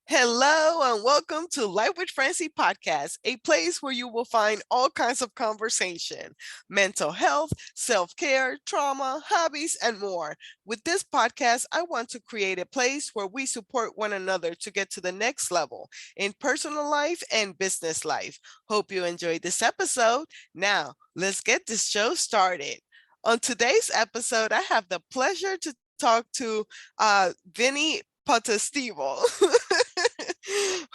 Hello and welcome to Life with Francie podcast, a place where you will find all kinds of conversation, mental health, self-care, trauma, hobbies, and more. With this podcast, I want to create a place where we support one another to get to the next level in personal life and business life. Hope you enjoyed this episode. Now, let's get this show started. On today's episode, I have the pleasure to talk to Vinnie Potestivo,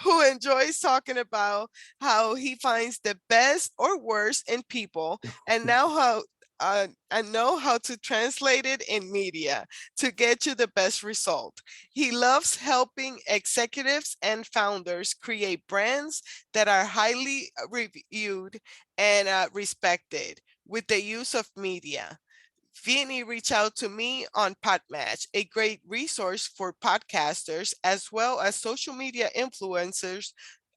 who enjoys talking about how he finds the best or worst in people, and now how I know how to translate it in media to get you the best result. He loves helping executives and founders create brands that are highly reviewed and respected with the use of media. Vinnie reached out to me on Podmatch, a great resource for podcasters as well as social media influencers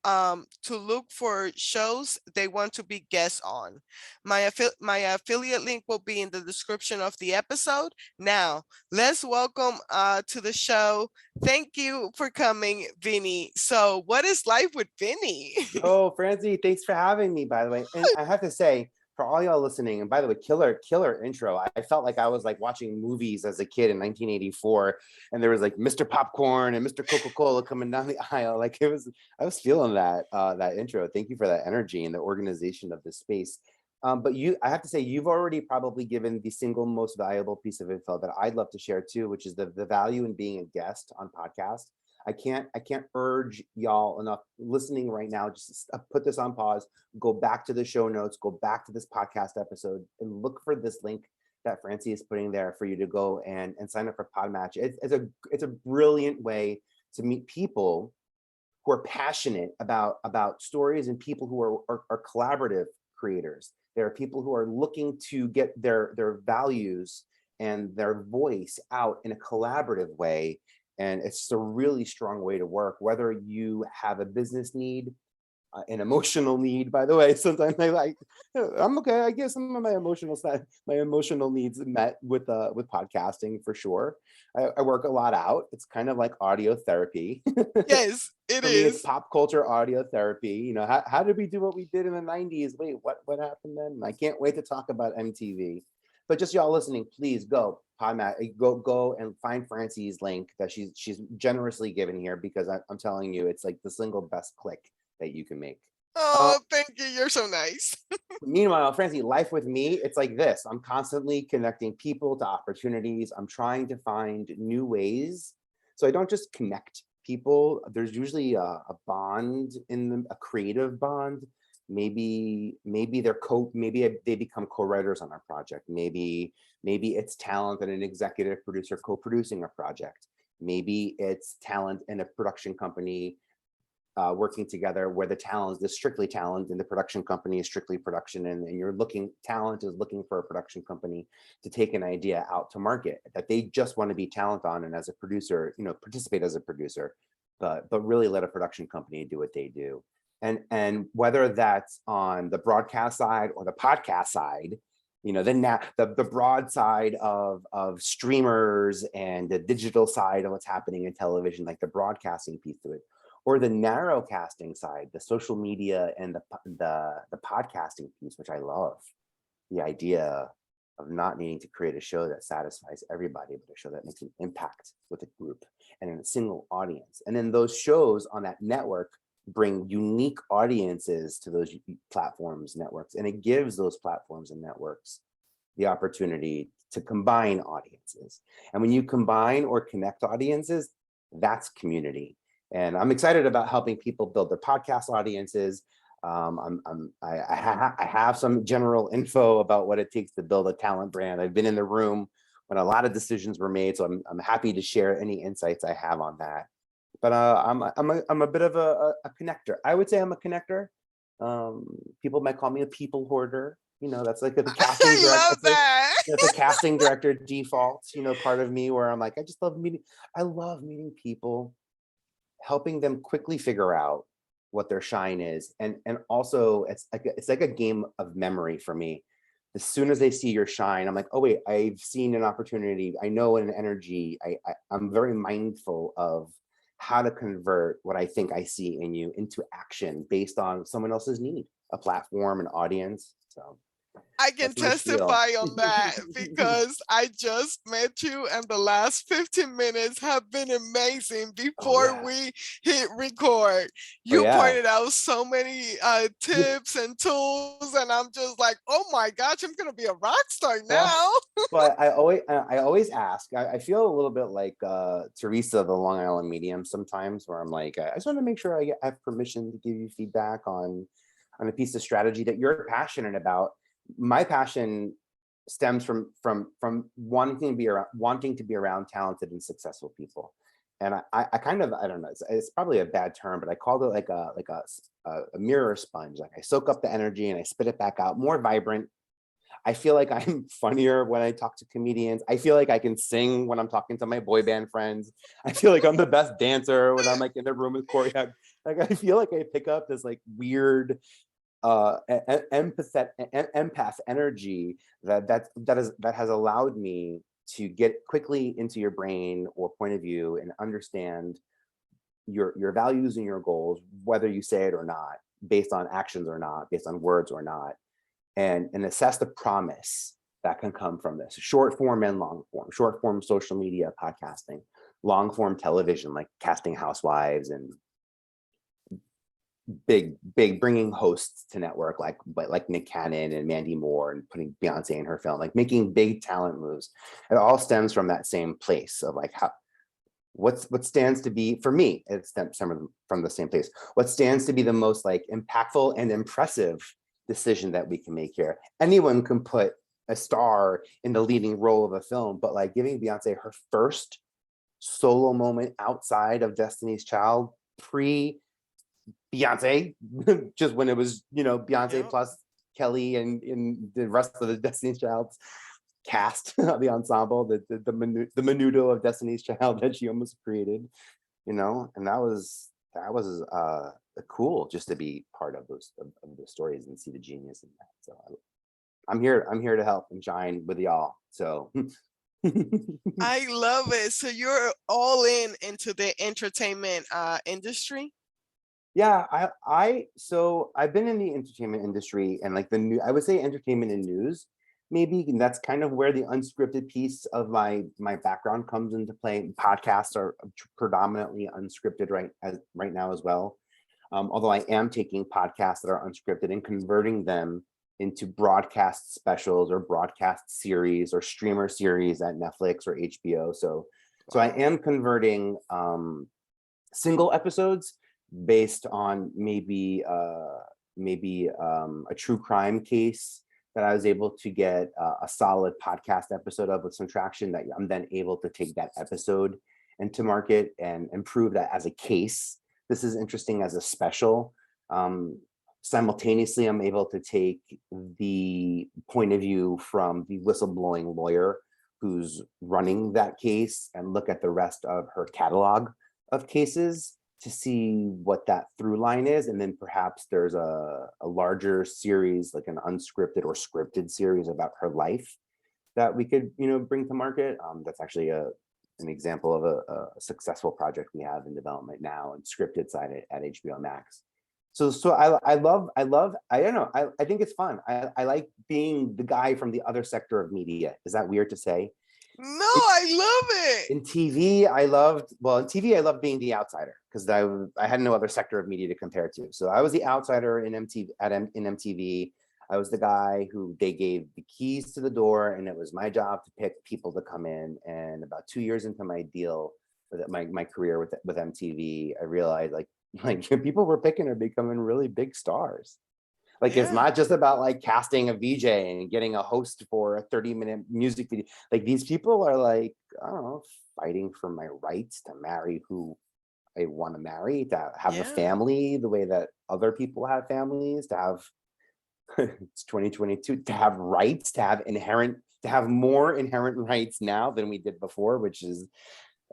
to look for shows they want to be guests on. My affiliate link will be in the description of the episode. Now, let's welcome to the show. Thank you for coming, Vinnie. So, what is life with Vinnie? Oh, Francie, thanks for having me, by the way. And I have to say, for all y'all listening, and by the way, killer intro. I felt like I was like watching movies as a kid in 1984, and there was like Mr. Popcorn and Mr. Coca-Cola coming down the aisle. I was feeling that intro. Thank you for that energy and the organization of this space. But I have to say, you've already probably given the single most valuable piece of info that I'd love to share too, which is the value in being a guest on podcast. I can't urge y'all enough listening right now. Just put this on pause, go back to the show notes, go back to this podcast episode, and look for this link that Francie is putting there for you to go and sign up for Podmatch. It's a brilliant way to meet people who are passionate about stories and people who are collaborative creators. There are people who are looking to get their values and their voice out in a collaborative way, and it's a really strong way to work, whether you have a business need, an emotional need. By the way, sometimes I'm okay. I guess some of my emotional side, my emotional needs met with podcasting for sure. I work a lot out. It's kind of like audio therapy. Yes, it For me, it's is. pop culture audio therapy. How did we do what we did in the 90s? Wait, what happened then? I can't wait to talk about MTV. But just y'all listening, please go Podmat, go and find Francie's link that she's generously given here, because I'm telling you, it's like the single best click that you can make. Uh, Oh, thank you. You're so nice. Meanwhile, Francie, life with me, it's like this. I'm constantly connecting people to opportunities. I'm trying to find new ways. So I don't just connect people. There's usually a bond in them, a creative bond. Maybe maybe they become co-writers on our project. Maybe it's talent and an executive producer co-producing a project. Maybe it's talent and a production company working together, where the strictly talent and the production company is strictly production, and talent is looking for a production company to take an idea out to market that they just want to be talent on, and as a producer, participate as a producer, but really let a production company do what they do. And whether that's on the broadcast side or the podcast side, the broad side of streamers, and the digital side of what's happening in television, like the broadcasting piece to it, or the narrow casting side, the social media and the podcasting piece, which I love. The idea of not needing to create a show that satisfies everybody, but a show that makes an impact with a group and in a single audience. And then those shows on that network bring unique audiences to those platforms, networks, and it gives those platforms and networks the opportunity to combine audiences. And when you combine or connect audiences, that's community. And I'm excited about helping people build their podcast audiences. I have some general info about what it takes to build a talent brand. I've been in the room when a lot of decisions were made, so I'm happy to share any insights I have on that. But I'm a bit of a connector. I would say I'm a connector. People might call me a people hoarder. That's like the casting I director. love that. It's a casting director default. Part of me where I'm like, I just love meeting. I love meeting people, helping them quickly figure out what their shine is, and also it's like a game of memory for me. As soon as they see your shine, I'm like, oh wait, I've seen an opportunity. I know an energy. I'm very mindful of how to convert what I think I see in you into action based on someone else's need, a platform, an audience. So I can that's my spiel. testify on that because I just met you and the last 15 minutes have been amazing Oh before yeah. we hit record. Oh You yeah. pointed out so many tips and tools, and I'm just like, oh my gosh, I'm going to be a rock star Well, now. but I always ask. I feel a little bit like Teresa, the Long Island medium, sometimes, where I'm like, I just want to make sure I have permission to give you feedback on a piece of strategy that you're passionate about. My passion stems from wanting to be around talented and successful people. And I kind of, I don't know, it's probably a bad term, but I called it like a mirror sponge. Like I soak up the energy and I spit it back out more vibrant. I feel like I'm funnier when I talk to comedians. I feel like I can sing when I'm talking to my boy band friends. I feel like I'm the best dancer when I'm like in the room with choreo. Like I feel like I pick up this like weird empath energy that has allowed me to get quickly into your brain or point of view and understand your values and your goals, whether you say it or not, based on actions or not, based on words or not, and assess the promise that can come from this short form and long form, short form social media, podcasting, long form television, like casting housewives and big bringing hosts to network like Nick Cannon and Mandy Moore and putting Beyonce in her film, like making big talent moves. It all stems from that same place of like how what stands to be, for me, it stems from the same place. What stands to be the most like impactful and impressive decision that we can make here. Anyone can put a star in the leading role of a film, but like giving Beyonce her first solo moment outside of Destiny's Child, pre Beyonce, just when it was, Beyonce Yep. plus Kelly and the rest of the Destiny's Child's cast, the ensemble, the menudo of Destiny's Child that she almost created, and that was cool just to be part of the stories and see the genius in that. So I'm here to help and shine with y'all. So I love it. So you're all in into the entertainment industry? yeah, so I've been in the entertainment industry and like I would say entertainment and news, maybe, and that's kind of where the unscripted piece of my background comes into play. Podcasts are predominantly unscripted right now as well. Although I am taking podcasts that are unscripted and converting them into broadcast specials or broadcast series or streamer series at Netflix or HBO. So I Wow. am converting single episodes based on maybe a true crime case that I was able to get a solid podcast episode of with some traction, that I'm then able to take that episode into market and improve that as a case. This is interesting as a special. Simultaneously, I'm able to take the point of view from the whistleblowing lawyer who's running that case and look at the rest of her catalog of cases to see what that through line is. And then perhaps there's a larger series, like an unscripted or scripted series about her life that we could, bring to market. That's actually an example of a successful project we have in development now and scripted side at HBO Max. So I don't know, I think it's fun. I like being the guy from the other sector of media. Is that weird to say? No, I love it. In TV, I loved being the outsider because I had no other sector of media to compare to. So I was the outsider in MTV. I was the guy who they gave the keys to the door, and it was my job to pick people to come in. And about 2 years into my deal with my career with MTV, I realized like people were picking are becoming really big stars. Like it's Yeah. not just about like casting a VJ and getting a host for a 30-minute music video. Like these people are like, I don't know, fighting for my rights to marry who I want to marry, to have a Yeah. family the way that other people have families, to have it's 2022, to have rights, to have more inherent rights now than we did before, which is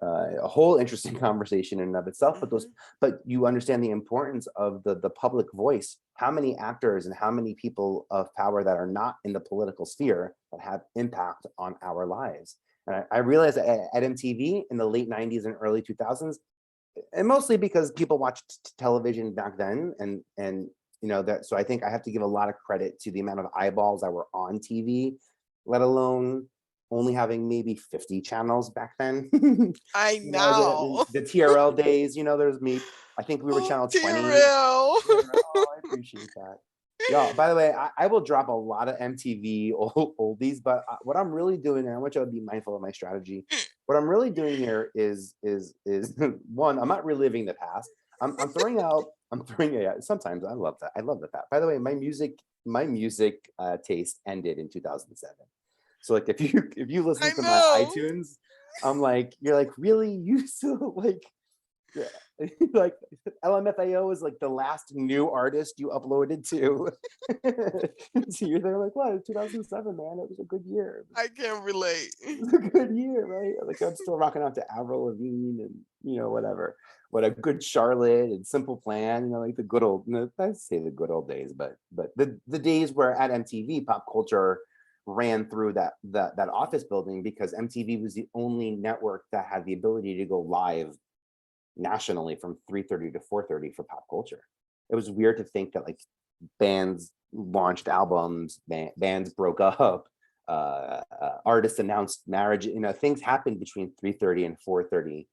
a whole interesting conversation in and of itself. Hmm. But you understand the importance of the public voice. How many actors and how many people of power that are not in the political sphere that have impact on our lives? And I realized that at MTV in the late 90s and early 2000s, and mostly because people watched television back then, and that. So I think I have to give a lot of credit to the amount of eyeballs that were on TV, let alone only having maybe 50 channels back then. I know. The TRL days. There's me. I think we were Oh, channel 20. TRL. Yeah. Oh, I appreciate that. Yeah. By the way, I will drop a lot of MTV oldies, but what I'm really doing, and I want you to be mindful of my strategy. What I'm really doing here is one, I'm not reliving the past. I'm throwing out. I'm throwing it out. Sometimes I love that. I love the past. By the way, my music taste ended in 2007. So like if you I listen to my know. iTunes, you're like, really, you still like, yeah. Like LMFAO is like the last new artist you uploaded to. So you're there like, what, 2007, man, it was a good year. I can relate. It was a good year, right? Like I'm still rocking out to Avril Lavigne and whatever. What a good Charlotte and Simple Plan, like the good old. I say the good old days, but the days where at MTV pop culture ran through that office building, because MTV was the only network that had the ability to go live nationally from 3:30 to 4:30 for pop culture. It was weird to think that like bands launched albums, bands broke up, artists announced marriage. Things happened between 3:30 and 4:30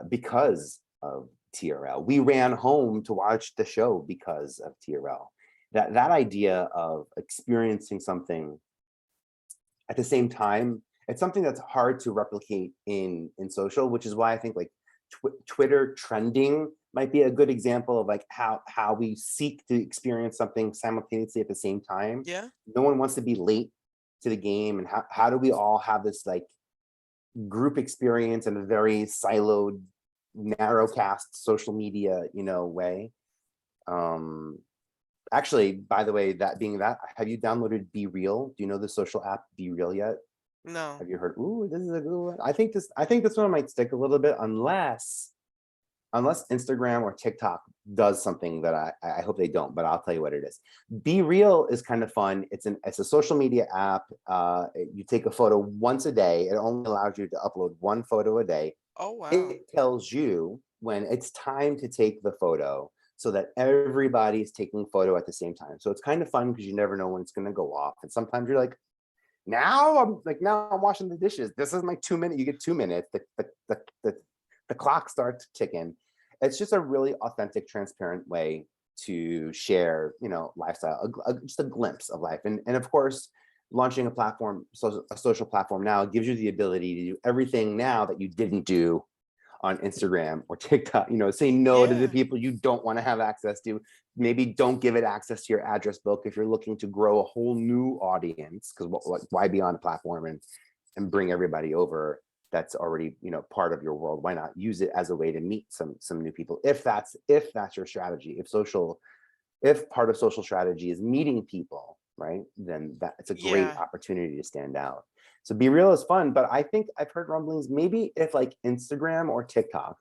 because of TRL. We ran home to watch the show because of TRL. That idea of experiencing something at the same time, it's something that's hard to replicate in social, which is why I think like Twitter trending might be a good example of like how we seek to experience something simultaneously at the same time. Yeah. No one wants to be late to the game, and how do we all have this like group experience in a very siloed, narrowcast social media way. um Actually, by the way, that being that, have you downloaded Be Real? Do you know the social app Be Real yet? No. Have you heard? Ooh, this is a good one. I think this one might stick a little bit, unless Instagram or TikTok does something that I hope they don't, but I'll tell you what it is. Be Real is kind of fun. It's a social media app. You take a photo once a day. It only allows you to upload one photo a day. Oh wow. It tells you when it's time to take the photo, so that everybody's taking a photo at the same time. So it's kind of fun because you never know when it's going to go off. And sometimes you're like, now I'm washing the dishes. This is my 2 minute. You get 2 minutes. The clock starts ticking. It's just a really authentic, transparent way to share, lifestyle, just a glimpse of life. And of course, launching a social platform now gives you the ability to do everything now that you didn't do on Instagram or TikTok. Say no to the Yeah. people you don't want to have access to. Maybe don't give it access to your address book if you're looking to grow a whole new audience. Because why be on a platform and bring everybody over that's already part of your world? Why not use it as a way to meet some new people? If that's your strategy. If part of social strategy is meeting people, right? Then it's a great Yeah. opportunity to stand out. So Be Real is fun, but I think I've heard rumblings, maybe if like Instagram or TikTok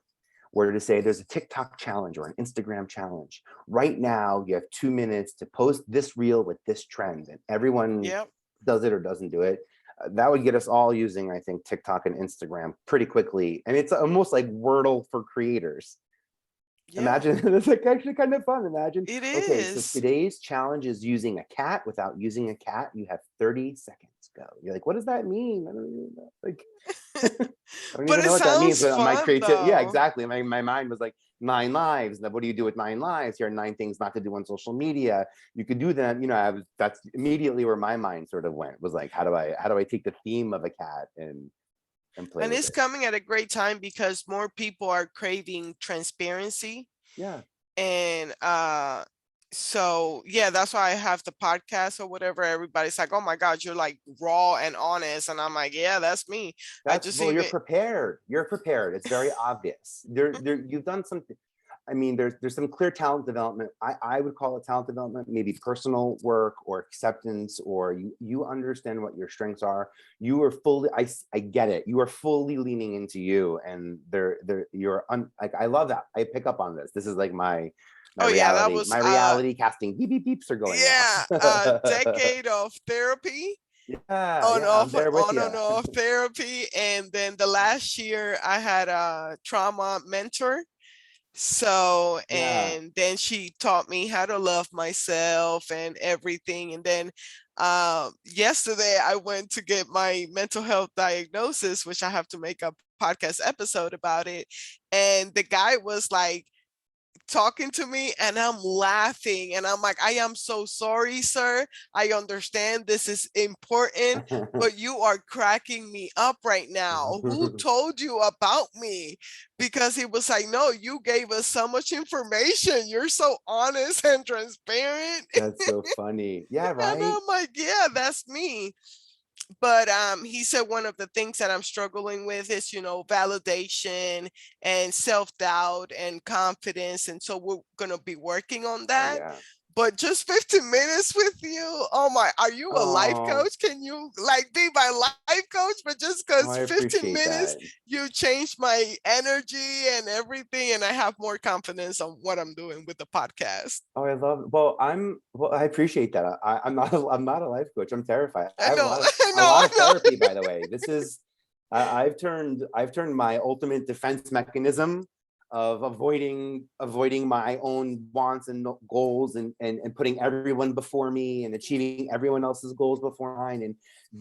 were to say there's a TikTok challenge or an Instagram challenge. Right now, you have 2 minutes to post this reel with this trend, and everyone Yep. does it or doesn't do it. That would get us all using, I think, TikTok and Instagram pretty quickly. And it's almost like Wordle for creators. Yeah. Imagine, it's like actually kind of fun. Imagine, It okay, so is. today's challenge is using a cat. Without using a cat, you have 30 seconds. Go. You're like, what does that mean? I don't even know. Like, I don't But even it know what that means. sounds But my fun creativity, yeah, though. exactly. My mind was like 9 lives. Now, what do you do with 9 lives? Here are 9 things not to do on social media. You could do that. That's immediately where my mind sort of went. Was like, how do I take the theme of a cat and play And with it's it? coming at a great time because more people are craving transparency. Yeah. And so yeah, that's why I have the podcast or whatever. Everybody's like, oh my God, you're like raw and honest. And I'm like, yeah, that's me. I just Well, you're even prepared. You're prepared. It's very obvious. You've done something. I mean, there's some clear talent development. I would call it talent development, maybe personal work or acceptance, or you understand what your strengths are. You are fully, I get it. You are fully leaning into you, and like, I love that. I pick up on this. This is like my oh yeah, that reality. was My reality casting beep beeps are going off. yeah, decade of therapy. Yeah, yeah, I'm there with on you. and off therapy. And then the last year I had a trauma mentor. So, Yeah. and then she taught me how to love myself and everything. And then yesterday I went to get my mental health diagnosis, which I have to make a podcast episode about it. And the guy was like, talking to me and I'm laughing and I'm like, I am so sorry, sir. I understand this is important, but you are cracking me up right now. Who told you about me? Because he was like, no, you gave us so much information. You're so honest and transparent. That's so funny. Yeah, And right. I'm like, yeah, that's me. But he said one of the things that I'm struggling with is, validation and self-doubt and confidence, and so we're going to be working on Oh that. yeah. But just 15 minutes with you, oh my, are you a life Oh, coach? Can you like be my life coach? But just oh, because I 15 appreciate minutes that. you changed my energy and everything, and I have more confidence on what I'm doing with the podcast. Oh, I love. Well, I appreciate that. I'm not. I'm not a life coach. I'm terrified. I I have know. I a know. lot I of know. therapy, by the way. This is. I've turned my ultimate defense mechanism of avoiding my own wants and goals, and putting everyone before me and achieving everyone else's goals before mine, and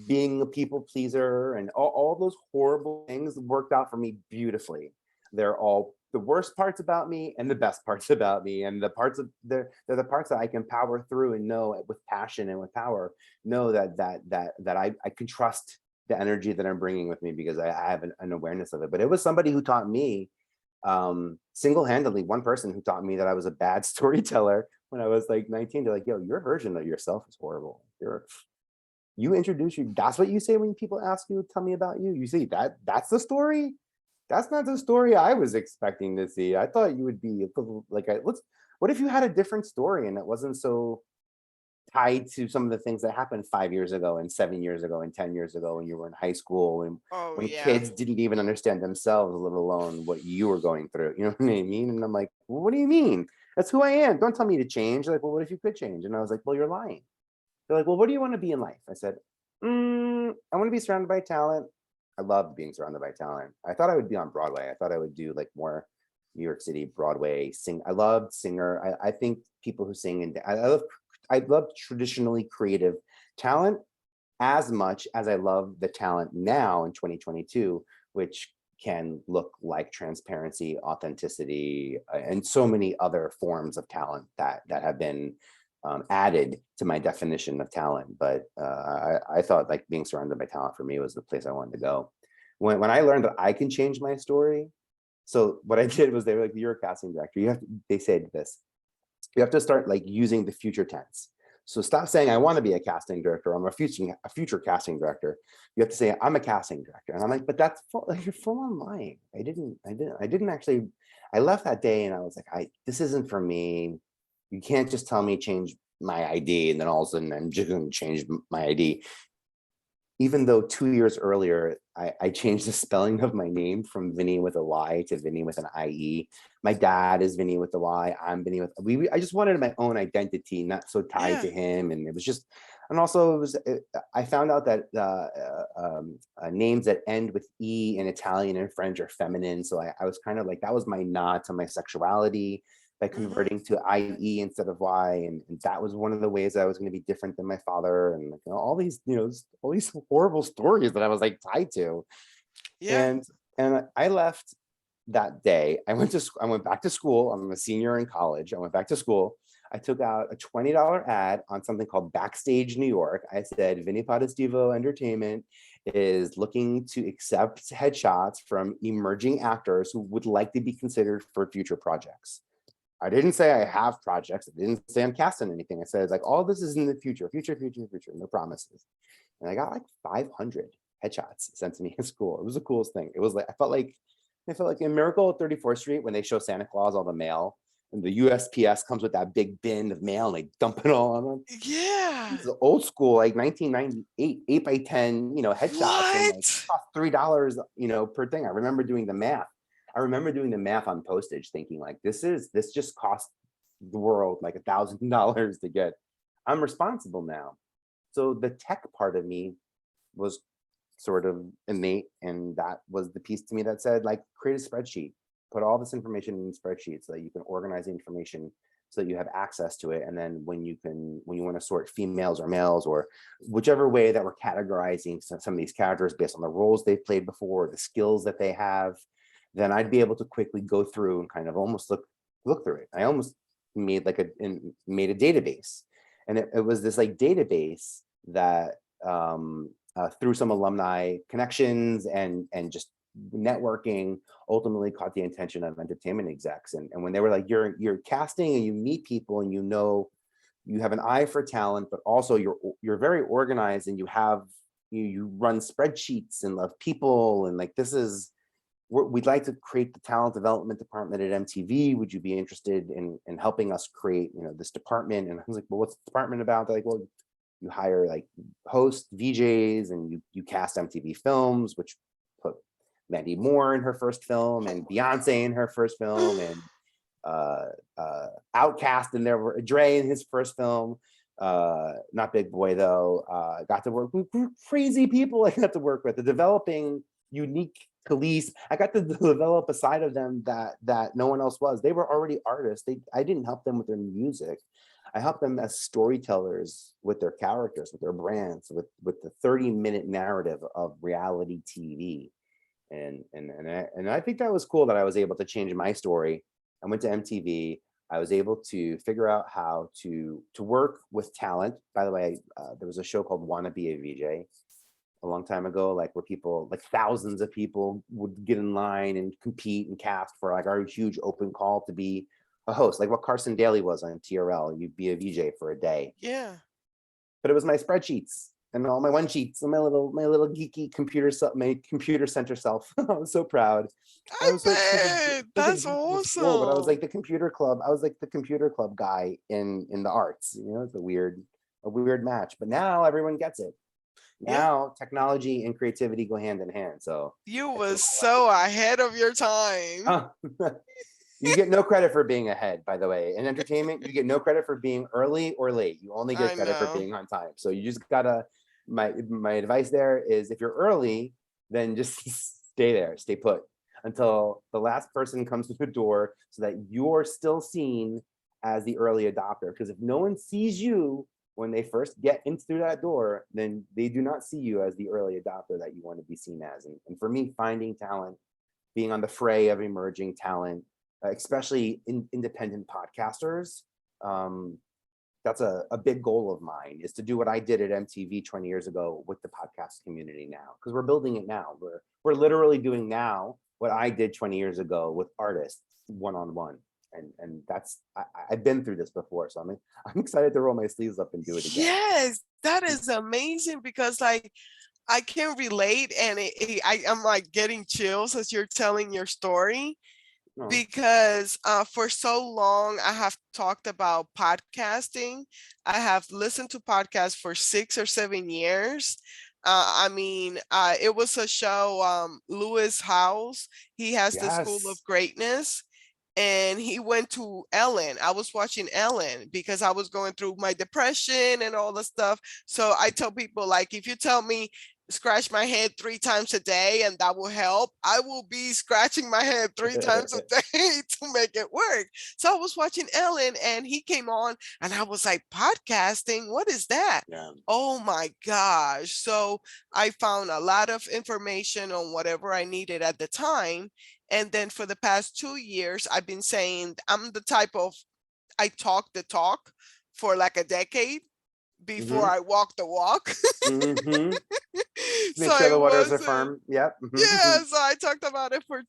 being a people pleaser, and all those horrible things worked out for me beautifully. They're all the worst parts about me and the best parts about me, and the parts of they're the parts that I can power through and know with passion and with power, know that I can trust the energy that I'm bringing with me, because I have an awareness of it. But it was somebody who taught me, single-handedly, one person who taught me that I was a bad storyteller when I was like 19. They're like, yo, your version of yourself is horrible. You introduce you. That's what you say when people ask you, tell me about you. You see that's the story. That's not the story I was expecting to see. I thought you would be like, what if you had a different story and it wasn't so tied to some of the things that happened 5 years ago and 7 years ago and 10 years ago when you were in high school, and Oh when yeah. kids didn't even understand themselves, let alone what you were going through. You know what I mean? And I'm like, well, what do you mean? That's who I am. Don't tell me to change. They're like, well, what if you could change? And I was like, well, you're lying. They're like, well, what do you want to be in life? I said, I want to be surrounded by talent. I love being surrounded by talent. I thought I would be on Broadway. I thought I would do like more New York City Broadway sing. I loved singer. I think people who sing, and I love traditionally creative talent as much as I love the talent now in 2022, which can look like transparency, authenticity, and so many other forms of talent that have been added to my definition of talent. But I thought like being surrounded by talent for me was the place I wanted to go. When I learned that I can change my story, so what I did was, they were like, "You're a casting director. You have to." They said this. You have to start like using the future tense. So stop saying I want to be a casting director. I'm a future casting director. You have to say I'm a casting director. And I'm like, but that's full, like, you're full on lying. I didn't actually. I left that day and I was like, this isn't for me. You can't just tell me change my ID and then all of a sudden I'm just going to change my ID. Even though 2 years earlier, I changed the spelling of my name from Vinnie with a Y to Vinnie with an IE. My dad is Vinnie with the Y. I'm Vinnie with I just wanted my own identity, not so tied Yeah. to him. And it was just, and also I found out that names that end with E in Italian and French are feminine. So I was kind of like, that was my nod to my sexuality by Hmm. converting to IE instead of Y. And that was one of the ways I was going to be different than my father. And like, all these horrible stories that I was like tied to. Yeah. And I left that day. I went back to school. I'm a senior in college. I went back to school. I took out a $20 ad on something called Backstage New York. I said, Vinnie Potestivo Entertainment is looking to accept headshots from emerging actors who would like to be considered for future projects. I didn't say I have projects. I didn't say I'm casting anything. I said, like, all this is in the future, no promises. And I got like 500 headshots sent to me in school. It was the coolest thing. It was like, I felt like in Miracle at 34th Street when they show Santa Claus all the mail, and the USPS comes with that big bin of mail and they dump it all on them. Yeah. This is old school, like 1998, 8x10, headshots, and like What? cost $3, per thing. I remember doing the math. On postage, thinking like, this just cost the world like $1,000 to get. I'm responsible now. So the tech part of me was sort of innate, and that was the piece to me that said, like, create a spreadsheet, put all this information in a spreadsheet so that you can organize the information so that you have access to it. And then when you want to sort females or males, or whichever way that we're categorizing some of these characters based on the roles they've played before, the skills that they have, then I'd be able to quickly go through and kind of almost look through it. I almost made a database, and it was this like database that through some alumni connections and just networking, ultimately caught the attention of entertainment execs. And when they were like, you're casting and you meet people, and you have an eye for talent, but also you're very organized, and you run spreadsheets and love people, and like, we'd like to create the talent development department at MTV. Would you be interested in helping us create, this department? And I was like, well, what's the department about? They're like, well, you hire like hosts, VJs, and you cast MTV films, which put Mandy Moore in her first film, and Beyonce in her first film, and Outkast in there, Dre in his first film. Not Big Boy though. Got to work with crazy people I got to work with, the developing unique police. I got to develop a side of them that no one else was. They were already artists. I didn't help them with their music. I helped them as storytellers with their characters, with their brands, with the 30-minute narrative of reality TV. And I think that was cool that I was able to change my story. I went to MTV. I was able to figure out how to work with talent. By the way, there was a show called Wanna Be a VJ a long time ago, like where people, like thousands of people, would get in line and compete and cast for like our huge open call to be a host, like what Carson Daly was on TRL. You'd be a VJ for a day. Yeah. But it was my spreadsheets and all my one sheets and my little geeky my computer center self. I was so proud. I I was bet. such a That's geek in school, but I was awesome. like the computer club. I was like the computer club guy in the arts. It's a weird match. But now everyone gets it. Yeah. Now technology and creativity go hand in hand. So You it's was all up to so ahead of your time. huh. You get no credit for being ahead, by the way. In entertainment, you get no credit for being early or late. You only I get credit for know. being on time. So you just gotta. My advice there is, if you're early, then just stay there, stay put until the last person comes to the door, so that you're still seen as the early adopter. Because if no one sees you when they first get into through that door, then they do not see you as the early adopter that you want to be seen as. And for me, finding talent, being on the fray of emerging talent, especially independent podcasters, um, that's a big goal of mine, is to do what I did at MTV 20 years ago with the podcast community now, because we're building it now. We're literally doing now what I did 20 years ago with artists one-on-one. And I've been through this before, so I'm excited to roll my sleeves up and do it again. Yes, that is amazing because like I can relate and I'm like getting chills as you're telling your story No. because for so long I have talked about podcasting. I have listened to podcasts for 6 or 7 years. It was a show, Lewis Howes. He has the School of Yes. Greatness and he went to Ellen. I was watching Ellen because I was going through my depression and all the stuff. So I tell people, like, if you tell me scratch my head 3 times a day and that will help, I will be scratching my head 3 times a day to make it work. So I was watching Ellen and he came on and I was like, podcasting, what is that? Yeah. Oh my gosh. So I found a lot of information on whatever I needed at the time. And then for the past 2 years, I've been saying I'm the type of, I talk the talk for like a decade before Mm-hmm. I walk the walk. Mm-hmm. So Make sure the it waters are wasn't, firm. Yep. yeah. So I talked about it for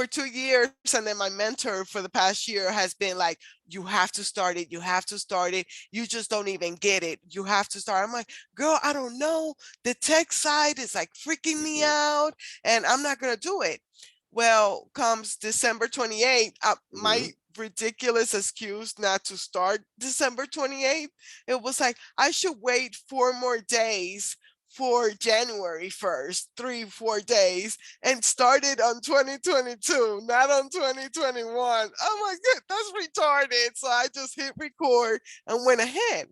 2 years, and then my mentor for the past year has been like, you have to start it, you have to start it, you just don't even get it, you have to start. I'm like, girl, I don't know, the tech side is like freaking me Mm-hmm. out and I'm not gonna do it. Well, comes December 28th, Mm-hmm. my ridiculous excuse not to start December 28th, it was like I should wait 4 more days for January 1st, 3, 4 days, and started on 2022, not on 2021. Oh my god, that's retarded. So I just hit record and went ahead.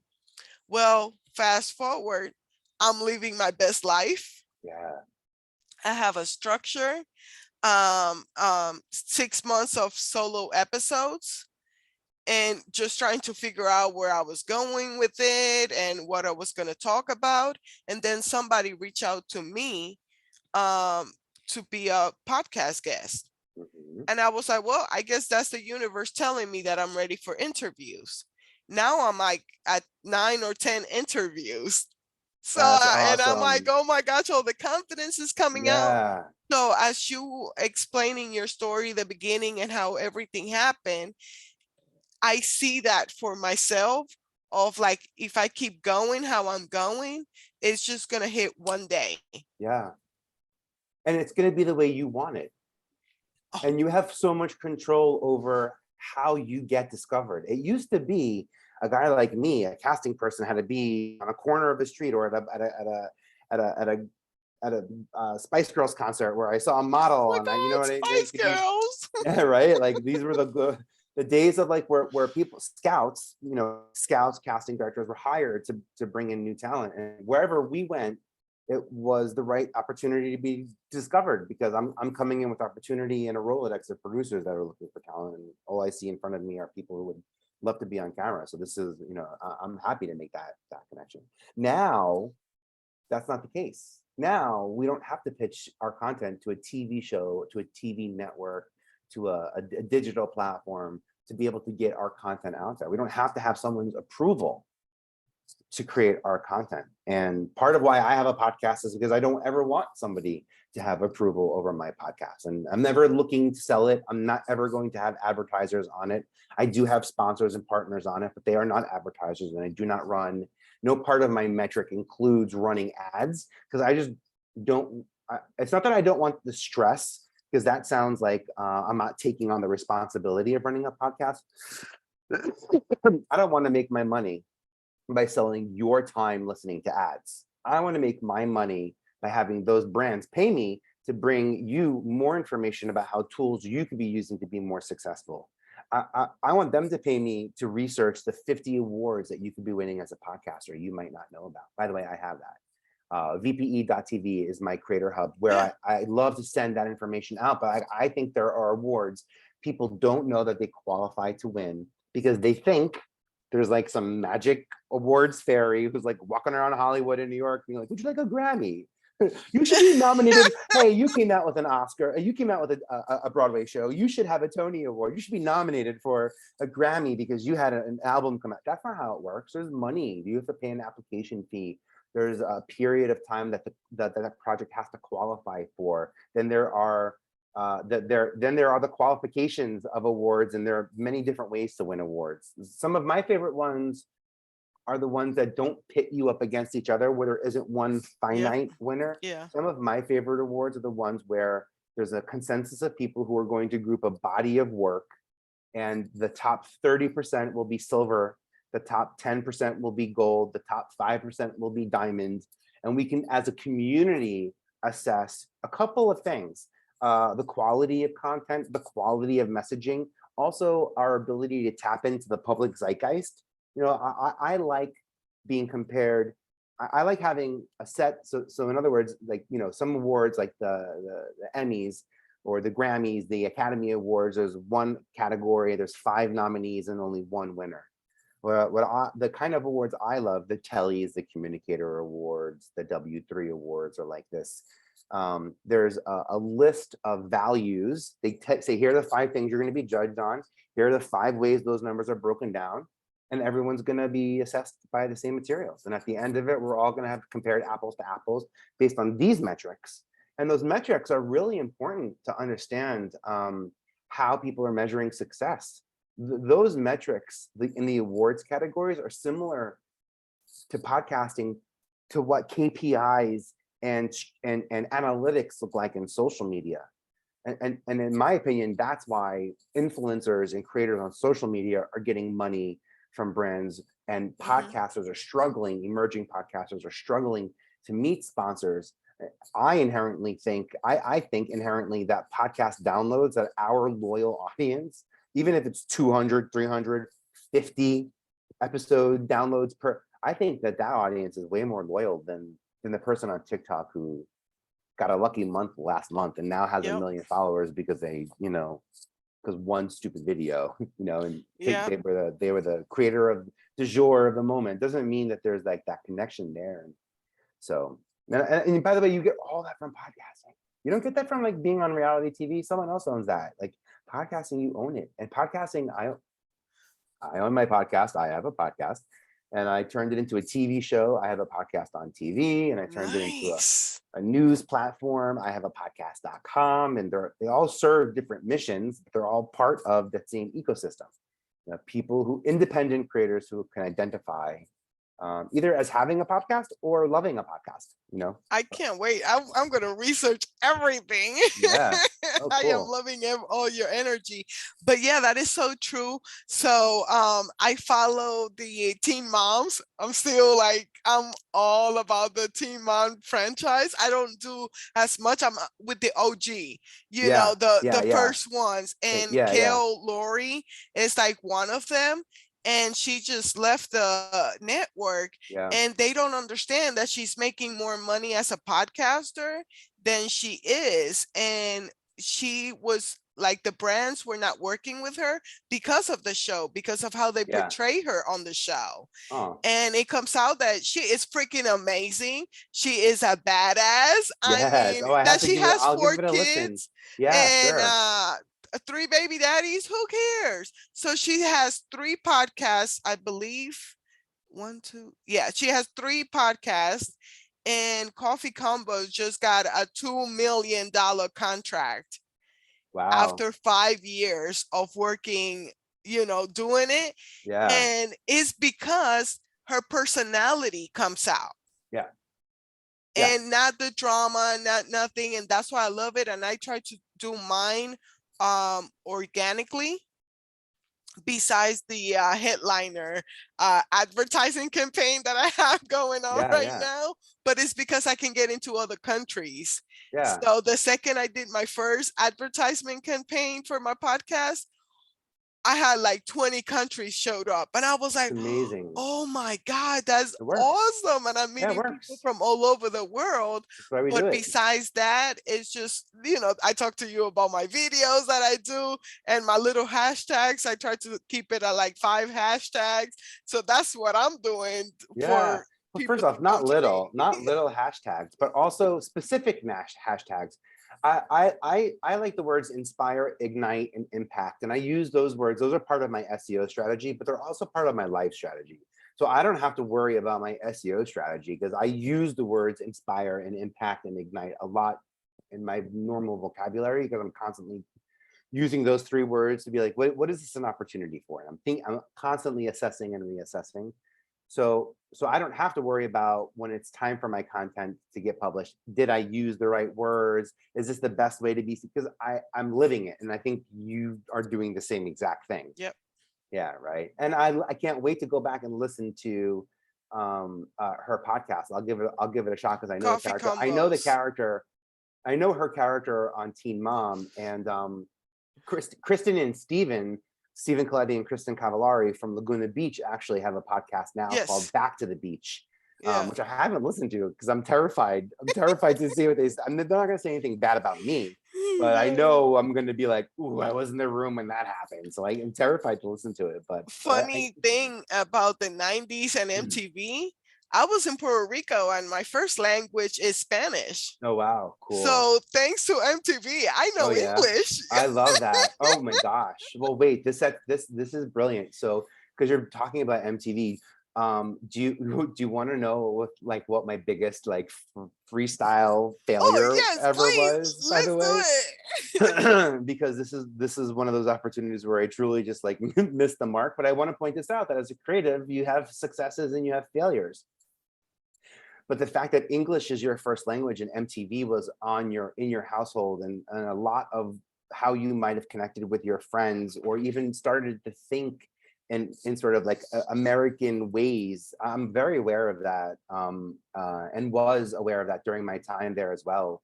Well, fast forward, I'm living my best life. Yeah. I have a structure, 6 months of solo episodes, and just trying to figure out where I was going with it and what I was going to talk about. And then somebody reached out to me um, to be a podcast guest. Mhm. And I was like, well, I guess that's the universe telling me that I'm ready for interviews. Now I'm like at 9 or 10 interviews. So, That's and I'm like, awesome. oh my gosh, all the confidence is coming out. Yeah. So, as you explaining your story, the beginning and how everything happened, I see that for myself of like, if I keep going how I'm going, it's just going to hit one day. Yeah. And it's going to be the way you want it. Oh, And you have so much control over how you get discovered. It used to be a guy like me, a casting person, had to be on a corner of the street or at a Spice Girls concert where I saw a model my and you know God, what I like Spice these. Girls. Yeah, right. Like these were the days of like where people scouts, scouts, casting directors were hired to bring in new talent, and wherever we went, it was the right opportunity to be discovered because I'm coming in with opportunity and a Rolodex of producers that are looking for talent, and all I see in front of me are people who would love to be on camera. So this is, I'm happy to make that connection. Now that's not the case. Now we don't have to pitch our content to a TV show, to a TV network, to a digital platform to be able to get our content out there. We don't have to have someone's approval to create our content. And part of why I have a podcast is because I don't ever want somebody to have approval over my podcast. And I'm never looking to sell it. I'm not ever going to have advertisers on it. I do have sponsors and partners on it, but they are not advertisers, and I do not run. No part of my metric includes running ads because I just don't. It's not that I don't want the stress, because that sounds like I'm not taking on the responsibility of running a podcast. I don't want to make my money by selling your time listening to ads. I want to make my money by having those brands pay me to bring you more information about how tools you could be using to be more successful. I want them to pay me to research the 50 awards that you could be winning as a podcaster you might not know about. By the way, I have that. VPE.tv is my creator hub where Yeah. I love to send that information out, but I think there are awards people don't know that they qualify to win because they think there's like some magic awards fairy who's like walking around Hollywood in New York being like, would you like a Grammy? You should be nominated. Hey, you came out with an Oscar. You came out with a Broadway show. You should have a Tony Award. You should be nominated for a Grammy because you had an album come out. That's not how it works. There's money. You have to pay an application fee. There's a period of time that project has to qualify for. Then there are the qualifications of awards, and there are many different ways to win awards. Some of my favorite ones are the ones that don't pit you up against each other, where there isn't one Yep. finite winner. Yeah. Some of my favorite awards are the ones where there's a consensus of people who are going to group a body of work, and the top 30% will be silver, the top 10% will be gold, the top 5% will be diamond. And we can, as a community, assess a couple of things: the quality of content, the quality of messaging, also our ability to tap into the public zeitgeist. I like being compared. I like having a set. So in other words, like, some awards like the Emmys or the Grammys, the Academy Awards, there's one category, there's 5 nominees and only one winner. Well, the kind of awards I love, the Tellys, the Communicator Awards, the W3 Awards are like this. There's a list of values. They say, here are the 5 things you're going to be judged on. Here are the 5 ways those numbers are broken down. And everyone's going to be assessed by the same materials. And at the end of it, we're all going to have compared apples to apples based on these metrics. And those metrics are really important to understand how people are measuring success. Those metrics in the awards categories are similar to podcasting, to what KPIs and analytics look like in social media. And in my opinion, that's why influencers and creators on social media are getting money from brands, and Hmm. podcasters are struggling, emerging podcasters are struggling to meet sponsors. I think inherently that podcast downloads, that our loyal audience, even if it's 200, 350 episode downloads per, I think that that audience is way more loyal than the person on TikTok who got a lucky month last month and now has a Yep. million followers because they, because one stupid video, and Yeah. they were the creator of du jour of the moment. Doesn't mean that there's like that connection there. And so, and by the way, you get all that from podcasting. You don't get that from like being on reality TV. Someone else owns that. Like podcasting, you own it. And podcasting, I own my podcast. I have a podcast, and I turned it into a TV show. I have a podcast on TV, and I turned it into Nice. a news platform. I have a podcast.com, and they all serve different missions, but they're all part of the same ecosystem. People independent creators who can identify either as having a podcast or loving a podcast. I can't wait. I'm going to research everything. Yeah. Oh, I am cool. loving all your energy. But yeah, that is so true. So I follow the Teen Moms. I'm still like, I'm all about the Teen Mom franchise. I don't do as much. I'm with the OG, Yeah. the Yeah. Yeah. first ones. And Yeah. Yeah. Kale Lowry is like one of them. And she just left the network, Yeah. and they don't understand that she's making more money as a podcaster than she is. And she was like, the brands were not working with her because of the show, because of how they Yeah. portray her on the show. Oh. And it comes out that she is freaking amazing. She is a badass. I Yes. mean, Oh, I have that to she give it. has I'll give four it a listen. kids Yeah. and Sure. three baby daddies. Who cares? So she has three podcasts, I believe. One, two. Yeah, she has three podcasts, and Coffee Combos just got a $2 million contract Wow. after 5 years of working, doing it. Yeah. And it's because her personality comes out Yeah. Yeah. and not the drama, not nothing. And that's why I love it. And I try to do mine organically, besides the headliner advertising campaign that I have going on Yeah. right Yeah. now, but it's because I can get into other countries. Yeah. So the second I did my first advertisement campaign for my podcast, I had like 20 countries showed up, and I was It's like, amazing. oh my God, that's It works. awesome. And I'm Yeah, it meeting people works. from all over the world. That's why we do But it. besides that, it's just, I talk to you about my videos that I do and my little hashtags. I try to keep it at like 5 hashtags. So that's what I'm doing Yeah. for Well, people first to off, come to me. not little hashtags, but also specific hashtags. I like the words inspire, ignite, and impact. And I use those words. Those are part of my SEO strategy, but they're also part of my life strategy. So I don't have to worry about my SEO strategy because I use the words inspire and impact and ignite a lot in my normal vocabulary because I'm constantly using those three words to be like, what is this an opportunity for? And I'm constantly assessing and reassessing. So I don't have to worry about when it's time for my content to get published. Did I use the right words? Is this the best way to be? Because I'm living it, and I think you are doing the same exact thing. Yep. Yeah, right. And I can't wait to go back and listen to her podcast. I'll give it a shot because I know the Coffee character. I know the combos. character. I know her character on Teen Mom, and Kristen and Stephen Coletti and Kristen Cavallari from Laguna Beach actually have a podcast now called Yes. Back to the Beach, Yeah. which I haven't listened to because I'm terrified. I'm terrified to see what they say. They're not going to say anything bad about me, but I know I'm going to be like, ooh, I was in the room when that happened. So I'm terrified to listen to it. But Funny thing about the 90s and MTV, I was in Puerto Rico and my first language is Spanish. oh, wow, cool. So thanks to MTV, I Oh know yeah, English. I love that. Oh my gosh. Well, wait, this is brilliant. So, because you're talking about MTV, do you want to know what my biggest like freestyle Oh, failure yes, ever please. was, by Let's the do way? it. Because this is one of those opportunities where I truly just like missed the mark. But I want to point this out that as a creative, you have successes and you have failures. But the fact that English is your first language and MTV was in your household, and a lot of how you might have connected with your friends or even started to think in sort of like American ways. I'm very aware of that, and was aware of that during my time there as well.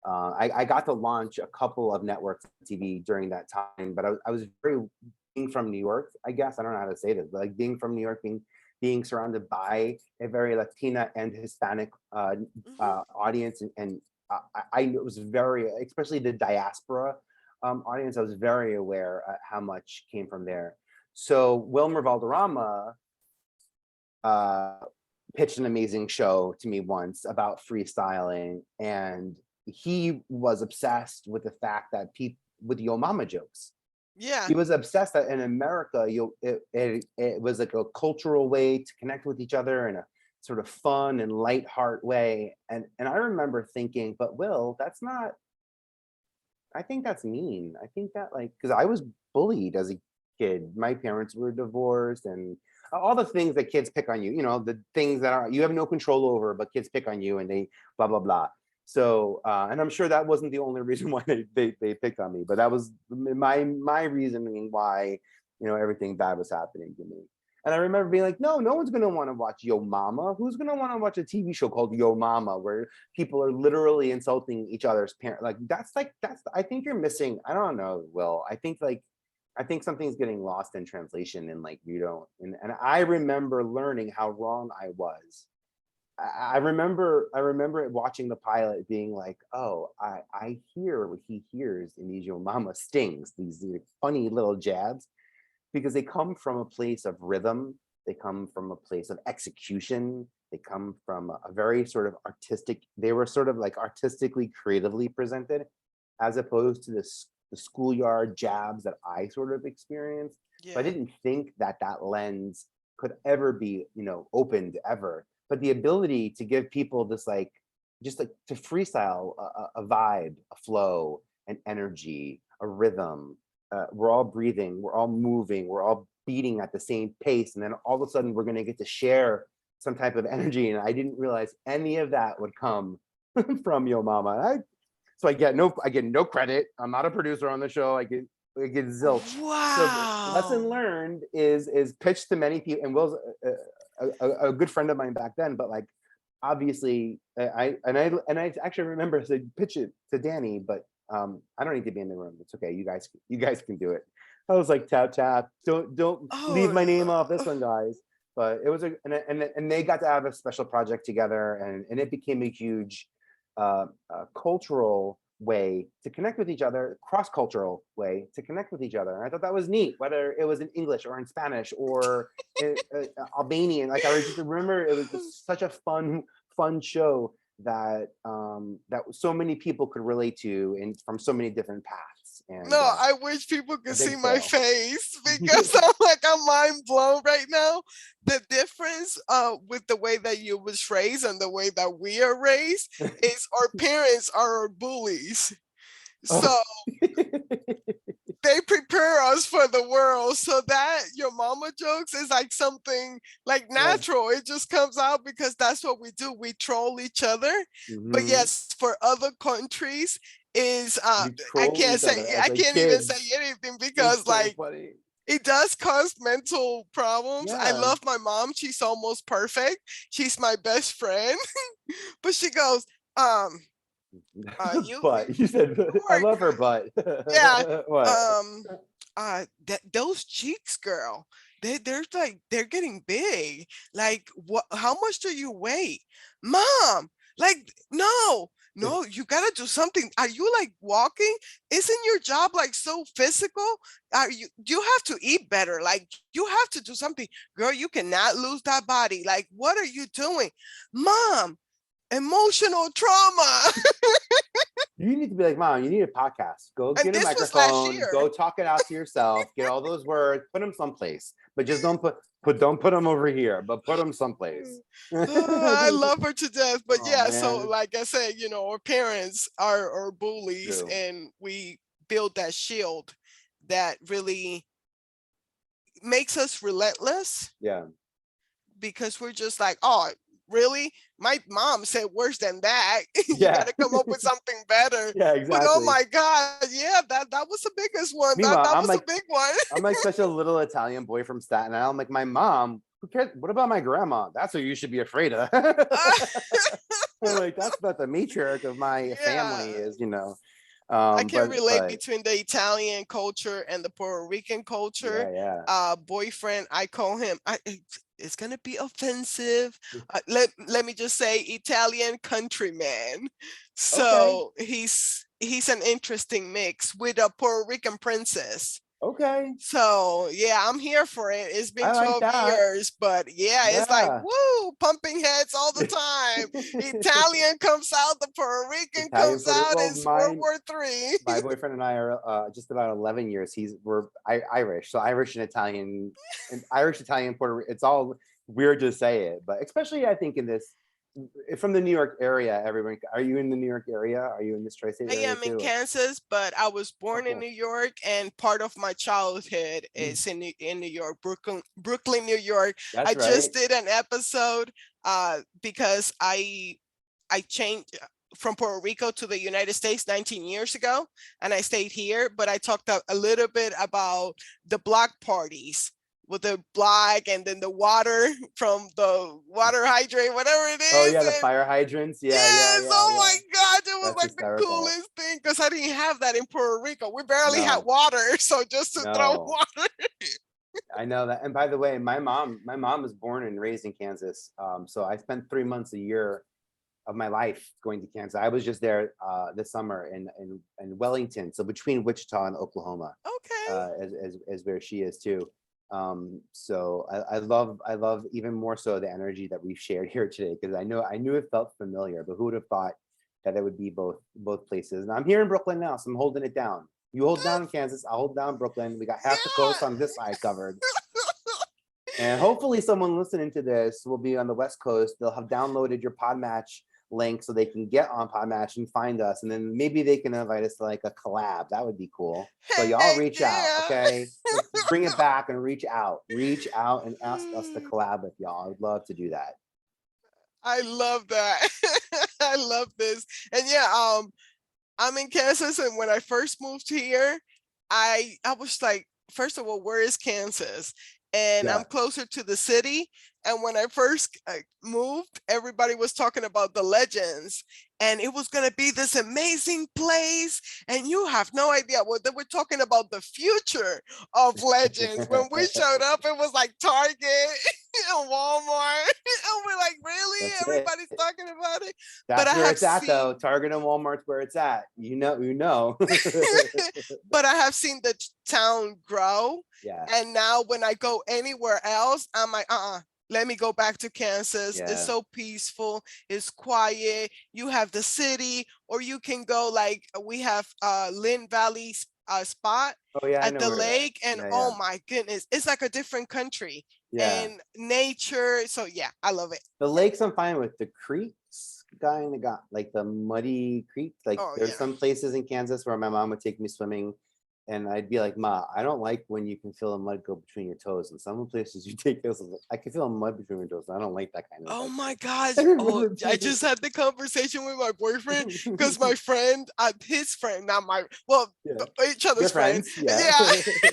I got to launch a couple of networks on TV during that time, but I was very, being from New York, I guess I don't know how to say this, but like being from New York, being being surrounded by a very Latina and Hispanic Mhm. audience, and I it was very, especially the diaspora audience. I was very aware how much came from there. So Wilmer Valderrama uh, pitched an amazing show to me once about freestyling, and he was obsessed with the fact that people with Yo Mama jokes. Yeah. He was obsessed that in America, it was like a cultural way to connect with each other in a sort of fun and lightheart way. And I remember thinking, but Will, that's not. I think that's mean. I think that, like, because I was bullied as a kid. My parents were divorced, and all the things that kids pick on you. You know, the things that are you have no control over, but kids pick on you, and they blah blah blah. So, and I'm sure that wasn't the only reason why they picked on me, but that was my reasoning why, everything bad was happening to me. And I remember being like, no one's gonna want to watch Yo Mama. Who's gonna want to watch a TV show called Yo Mama where people are literally insulting each other's parent? Like that's I think you're missing. I don't know, Will. I think something's getting lost in translation, and like you don't. And I remember learning how wrong I was. I remember watching the pilot being like, oh, I hear what he hears in these Yo Mama stings, these funny little jabs, because they come from a place of rhythm, they come from a place of execution, they come from a very sort of artistic, they were sort of like artistically creatively presented, as opposed to the schoolyard jabs that I sort of experienced. So I Yeah. didn't think that that lens could ever be, opened ever. But the ability to give people this, like, just like to freestyle a vibe, a flow, an energy, a rhythm. We're all breathing, we're all moving, we're all beating at the same pace, and then all of a sudden we're going to get to share some type of energy. And I didn't realize any of that would come from Yo Mama. So I get no credit. I'm not a producer on the show. I get zilch. So the lesson Wow. learned is pitched to many people, and Will's a good friend of mine back then. But like, obviously, I actually remember I said pitch it to Danny, but I don't need to be in the room. It's okay. You guys can do it. I was like, tap tap. Don't leave my name off this Oh, one, guys. But it was and they got to have a special project together, and it became a huge cultural way to connect with each other, cross-cultural way to connect with each other. And I thought that was neat, whether it was in English or in Spanish or Albanian. Like I just remember it was just such a fun show that so many people could relate to, and from so many different paths. no, And I wish people a could see big my fail. face because I'm mind blown right now. The difference with the way that you was raised and the way that we are raised is our parents are our bullies. So Oh. they prepare us for the world. So that your mama jokes is like something like Yeah. natural. It just comes out because that's what we do. We troll each other. But Hmm. yes, for other countries is You troll each other as I like can't even say kids. anything It's because so like funny. it does cause mental problems. I Yeah. love my mom. She's almost perfect. She's my best friend. But she goes, um, you But you said I are love her butt. yeah, What? those cheeks, girl, they're like they're getting big. Like, what? How much do you weigh, mom? Like, no, you gotta do something. Are you like walking? Isn't your job like so physical? Are you have to eat better? Like, you have to do something, girl. You cannot lose that body. Like, what are you doing, mom? Emotional trauma. You need to be like, Mom, you need a podcast. Go And get a this was last microphone, year. go talk it out to yourself, get all those words, put them someplace. But just don't put them over here, but put them someplace. Oh, I love her to death. But Oh yeah, so man. like I said, our parents are bullies True. and we build that shield that really makes us relentless Yeah. because we're just like, oh, really? My mom said worse than that. You got Yeah. to come up with something better. Yeah, But oh exactly. my God, yeah, that was the biggest one. That Meanwhile, that I'm was a like big one. I'm like such a little Italian boy from Staten Island. I'm like, my mom, who cares? What about my grandma? That's what you should be afraid of. Like, that's what the matriarch of my family Yeah. is. I can relate But between the Italian culture and the Puerto Rican culture. yeah, yeah. Boyfriend, I call him. it's gonna be offensive. Let me just say Italian countryman. Okay. So he's an interesting mix with a Puerto Rican princess. Okay. So yeah, I'm here for it. It's been I like 12 that. years, but yeah, it's like Yeah. woo, pumping heads all the time. Italian comes out, the Puerto Rican Italian comes Puerto. out. Well, It's World War Three. my boyfriend and I are just about 11 years. We're Irish, so Irish and Italian, and Irish, Italian, Puerto Rican. It's all weird to say it, but especially I think in this from the New York area. Everyone, are you in the New York area? Are you in this tri-state I area am in too? Or? Kansas, but I was Oh, born in cool. New York, and part of my childhood Mm, is in New York, Brooklyn, New York. I that's just right. did an episode because I changed from Puerto Rico to the United States 19 years ago, and I stayed here. But I talked a little bit about the block parties with the black and then the water from the water hydrant, whatever it Oh is. yeah, the And fire hydrants. Yeah, yeah, yes, yeah, oh yeah. my God, it was That's like the hysterical. coolest thing because I didn't have that in Puerto Rico. We barely had No, water, so just to throw no. water. I know that. And by the way, my mom was born and raised in Kansas. So I spent 3 months a year of my life going to Kansas. I was just there this summer in Wellington, so between Wichita and Oklahoma, Okay. as where she is too. So I love even more so the energy that we've shared here today, because I knew it felt familiar, but who would have thought that it would be both places? And I'm here in Brooklyn now, so I'm holding it down. You hold down Kansas, I'll hold down Brooklyn. We got half the coast on this side covered. And hopefully someone listening to this will be on the West Coast. They'll have downloaded your Podmatch link so they can get on Podmatch and find us. And then maybe they can invite us to like a collab. That would be cool. So y'all Heck reach out, yeah. okay? Let's bring it back and reach out. Reach out and ask us to collab with y'all. I would love to do that. I love that. I love this. And yeah, I'm in Kansas, and when I first moved here, I was like, first of all, where is Kansas? And I'm Yeah. closer to the city. And when I first moved, everybody was talking about the legends, and it was going to be this amazing place. And you have no idea what they were talking about, the future of legends. When we showed up, it was like Target and Walmart. And we're like, really? That's it. Everybody's talking about it. But That's I where have it's at though. seen Target and Walmart's where it's at. You know. but I have seen the town grow. Yeah. And now when I go anywhere else, I'm like, let me go back to Kansas. It's Yeah. so peaceful, it's quiet. You have the city, or you can go like we have Lynn Valley spot Oh yeah, I at know the where that. lake, and Yeah, oh yeah. my goodness, it's like a different country Yeah. and nature. So yeah, I love it. The lakes I'm fine with. The creeks, kind of got like the muddy creek. Like Oh there's yeah. some places in Kansas where my mom would take me swimming, and I'd be like, "Ma, I don't like when you can feel the mud go between your toes." And some places you take this, I can feel mud between my toes. And I don't like that kind of Oh my adventure. gosh. Oh, I just had the conversation with my boyfriend because my friend, his friend, not my, well, Yeah, each your other's friend. friends. Yeah, Yeah.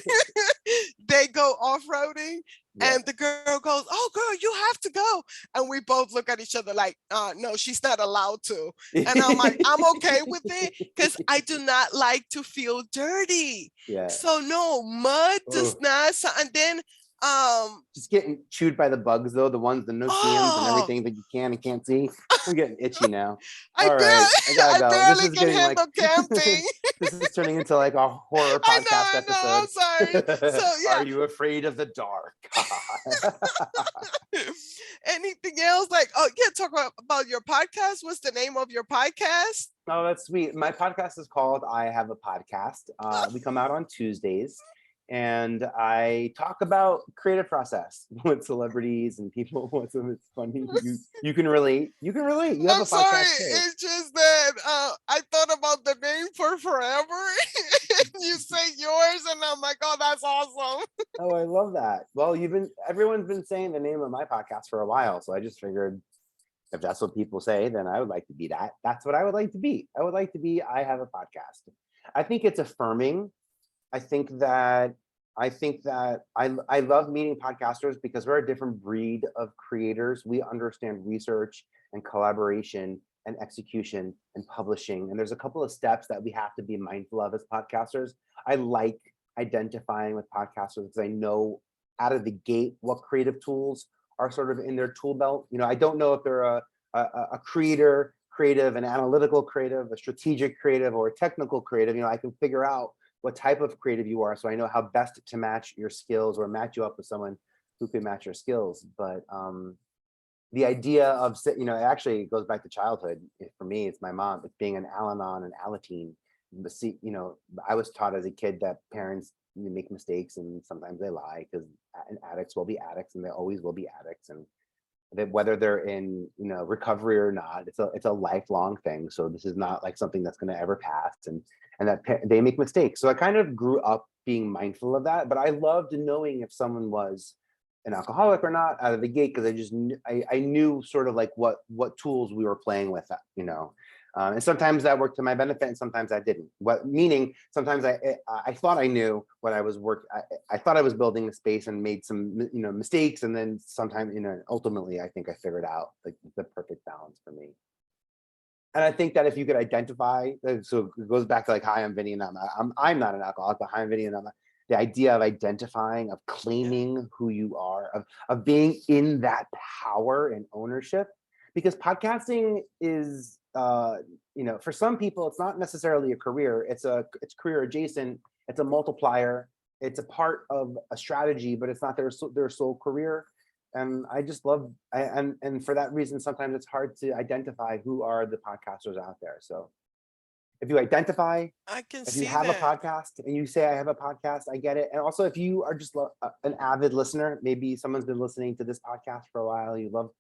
They go off-roading, yeah. and the girl goes, "Oh girl, you have to go." And we both look at each other like, no, she's not allowed to. And I'm like, I'm okay with it because I do not like to feel dirty. Yeah. So no, mud does Ugh. not, and then, um, Just getting chewed by the bugs though, the noceans and oh, everything that you can and can't see. I'm getting itchy now. I All right, I barely, gotta I go. This barely is can getting like handle camping. this is turning into like a horror podcast I know. episode. I'm sorry. So Are yeah. you afraid of the dark? Anything else? Like, oh yeah, talk about your podcast. What's the name of your podcast? Oh, that's sweet. My podcast is called I Have a Podcast. We come out on Tuesdays, and I talk about creative process with celebrities and people. It's funny. You can relate. You can relate. You have I'm a sorry. podcast too. It's just that I thought about the name for forever. You say yours, and I'm like, oh, that's awesome. Oh, I love that. Well, everyone's been saying the name of my podcast for a while, so I just figured if that's what people say, then I would like to be that. That's what I would like to be. I would like to be I Have a Podcast. I think it's affirming. I think that I love meeting podcasters because we're a different breed of creators. We understand research and collaboration and execution and publishing. And there's a couple of steps that we have to be mindful of as podcasters. I like identifying with podcasters because I know out of the gate what creative tools are sort of in their tool belt. I don't know if they're a creative, an analytical creative, a strategic creative, or a technical creative. I can figure out what type of creative you are, so I know how best to match your skills or match you up with someone who can match your skills. But the idea of, it actually goes back to childhood. For me, it's my mom. It's being an Al-Anon and Alateen. I was taught as a kid that parents make mistakes and sometimes they lie, because addicts will be addicts and they always will be addicts, and that whether they're in recovery or not, it's a lifelong thing. So this is not like something that's going to ever pass, and that they make mistakes. So I kind of grew up being mindful of that, but I loved knowing if someone was an alcoholic or not out of the gate, because I knew sort of like what tools we were playing with, and sometimes that worked to my benefit, and sometimes I didn't. Meaning sometimes I thought I knew what I was I thought I was building a space and made some mistakes, and then sometimes ultimately I think I figured out like the perfect balance for me. And I think that if you could identify, so it goes back to like, hi, I'm Vinnie, and I'm not an alcoholic, but hi, I'm Vinnie, and the idea of identifying, of claiming who you are, of being in that power and ownership, because podcasting is, for some people, it's not necessarily a career. It's career adjacent. It's a multiplier. It's a part of a strategy, but it's not their sole career. And I just love, and for that reason, sometimes it's hard to identify who are the podcasters out there. So if you identify, I can if you see have a that. podcast and you say, I have a podcast, I get it. And also, if you are just an avid listener, maybe someone's been listening to this podcast for a while, you love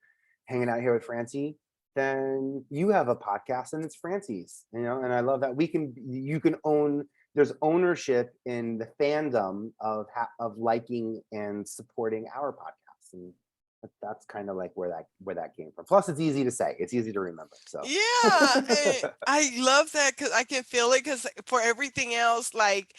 hanging out here with Francie, then you have a podcast and it's Francie's, and I love that you can own, there's ownership in the fandom of liking and supporting our podcast. And that's kind of like where that came from. Plus, it's easy to say, it's easy to remember. So Yeah, and I love that because I can feel it. Because for everything else, like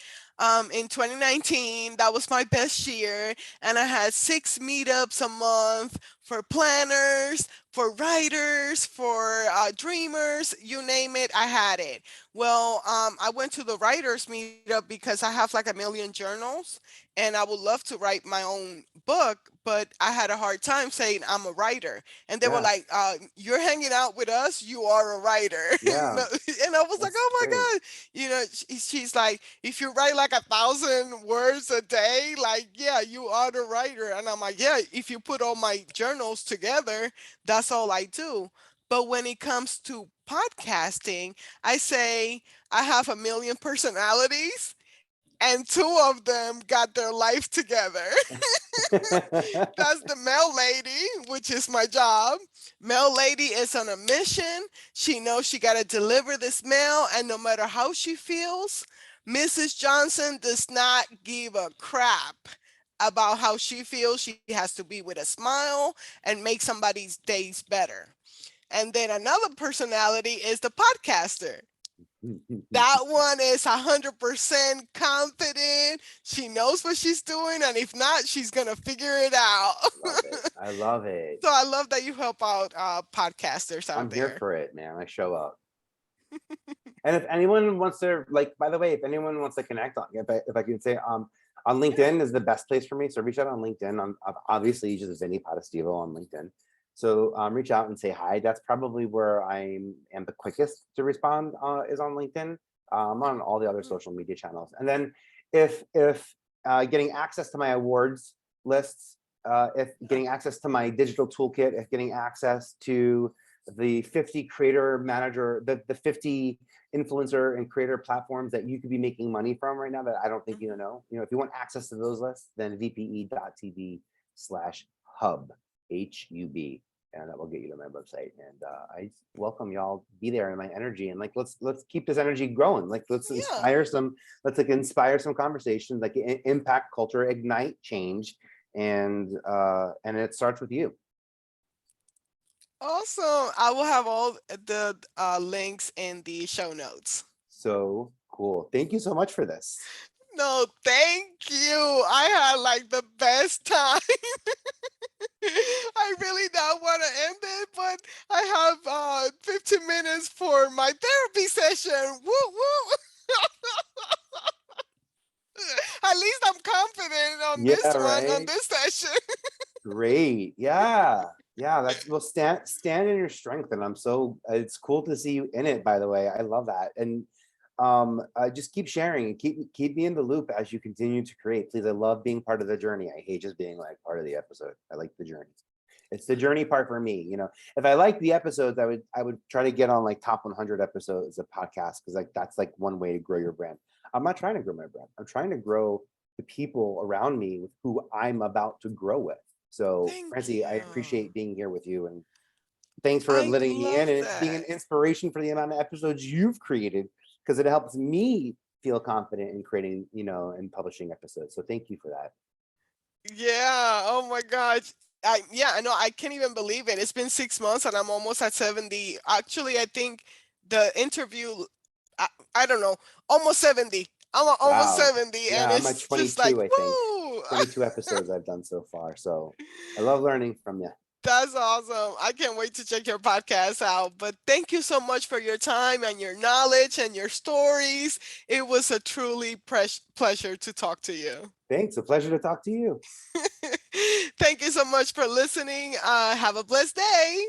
in 2019, that was my best year, and I had 6 meetups a month for planners, for writers, for dreamers, you name it, I had it. Well, I went to the writers meetup because I have like 1 million journals, and I would love to write my own book, but I had a hard time saying I'm a writer. And they were yeah, like, you're hanging out with us, you are a writer. yeah, And I was like, that's oh my great. God. She's like, if you write like 1,000 words a day, like, yeah, you are the writer. And I'm like, yeah, if you put all my journals together, that's all I do. But when it comes to podcasting, I say I have 1 million personalities and two of them got their life together. That's the mail lady, which is my job. Mail lady is on a mission. She knows she got to deliver this mail, and no matter how she feels, Mrs. Johnson does not give a crap about how she feels. She has to be with a smile and make somebody's days better. And then another personality is the podcaster. That one is 100% confident. She knows what she's doing, and if not, she's gonna figure it out. Love it. I love it. So I love that you help out podcasters out I'm here there. for it, man. I show up. And if anyone wants to, like, by the way, if anyone wants to connect on, if I can say, on Yeah. LinkedIn is the best place for me. So reach out on LinkedIn. Obviously just Vinny Potestivo on LinkedIn. So reach out and say hi. That's probably where I am the quickest to respond, is on LinkedIn. I'm on all the other Mm. social media channels. And then if getting access to my awards lists, if getting access to my digital toolkit, if getting access to the 50 creator manager, the 50 influencer and creator platforms that you could be making money from right now that I don't think you know. If you want access to those lists, then vpe.tv/hub, HUB, and that will get you to my website. And I welcome y'all, be there in my energy, and like let's keep this energy growing. Like let's Yeah. inspire some conversations, like impact culture, ignite change, and it starts with you. Awesome. I will have all the links in the show notes. So cool. Thank you so much for this. No, thank you. I had like the best time. I really don't want to end it, but I have 15 minutes for my therapy session. Woo woo. At least I'm confident on Yeah, this one, on right. this session. Great. Yeah. Yeah. That's well, stand in your strength. And I'm so it's cool to see you in it, by the way. I love that. And just keep sharing and keep me in the loop as you continue to create. Please. I love being part of the journey. I hate just being like part of the episode. I like the journey. It's the journey part for me. If I like the episodes, I would try to get on like top 100 episodes of podcasts, because like that's like one way to grow your brand. I'm not trying to grow my brand. I'm trying to grow the people around me with who I'm about to grow with. So, Thank Francie, I you. appreciate being here with you, and thanks for I letting me in love and being that. an inspiration for the amount of episodes you've created, because it helps me feel confident in creating, and publishing episodes. So thank you for that. Yeah. Oh my gosh. Yeah, I know. I can't even believe it. It's been 6 months and I'm almost at 70. Actually, I think the interview, I don't know, almost 70. Almost Wow. 70. And Yeah, I'm at it's just like, 22, I think. woo. 22 episodes I've done so far. So I love learning from you. That's awesome. I can't wait to check your podcast out. But thank you so much for your time and your knowledge and your stories. It was a truly pleasure to talk to you. Thanks. A pleasure to talk to you. Thank you so much for listening. Have a blessed day.